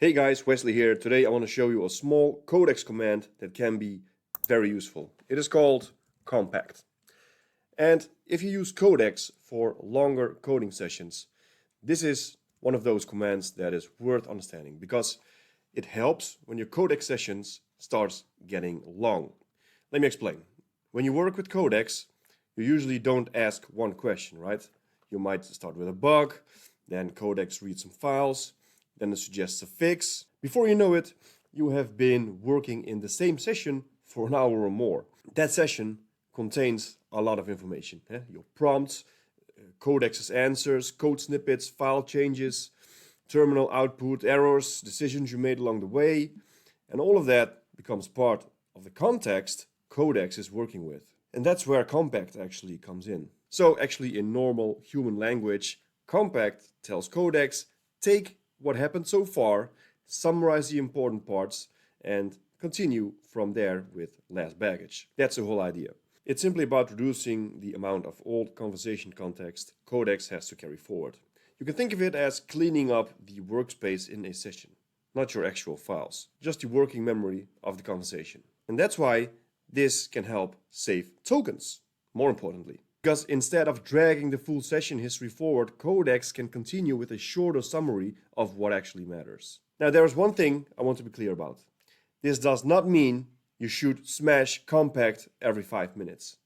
Hey guys, Wesley here. Today I want to show you a small Codex command that can be very useful. It is called compact. And if you use Codex for longer coding sessions, this is one of those commands that is worth understanding because it helps when your Codex sessions starts getting long. Let me explain. When you work with Codex, you usually don't ask one question, right? You might start with a bug, then Codex reads some files, then it suggests a fix. Before you know it, you have been working in the same session for an hour or more. That session contains a lot of information. Your prompts, Codex's answers, code snippets, file changes, terminal output, errors, decisions you made along the way, and all of that becomes part of the context Codex is working with. And that's where compact actually comes in. So actually in normal human language, compact tells Codex, take what happened so far, summarize the important parts, and continue from there with less baggage. That's the whole idea. It's simply about reducing the amount of old conversation context Codex has to carry forward. You can think of it as cleaning up the workspace in a session, not your actual files, just the working memory of the conversation. And that's why this can help save tokens, more importantly. Because instead of dragging the full session history forward, Codex can continue with a shorter summary of what actually matters. Now, there is one thing I want to be clear about. This does not mean you should smash compact every 5 minutes.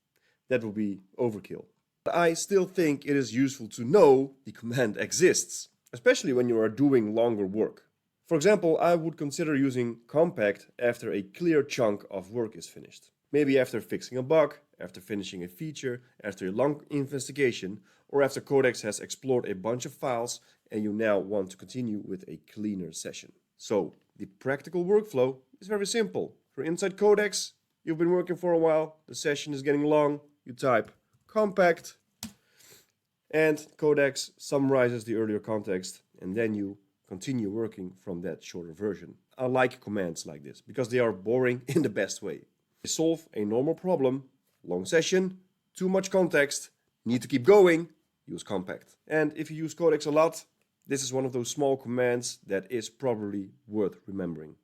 That would be overkill. But I still think it is useful to know the command exists, especially when you are doing longer work. For example, I would consider using compact after a clear chunk of work is finished. Maybe after fixing a bug, after finishing a feature, after a long investigation, or after Codex has explored a bunch of files and you now want to continue with a cleaner session. So the practical workflow is very simple. For inside Codex, you've been working for a while, the session is getting long, you type compact, and Codex summarizes the earlier context, and then you continue working from that shorter version. I like commands like this because they are boring in the best way. They solve a normal problem, long session, too much context, need to keep going, use compact. And if you use Codex a lot, this is one of those small commands that is probably worth remembering.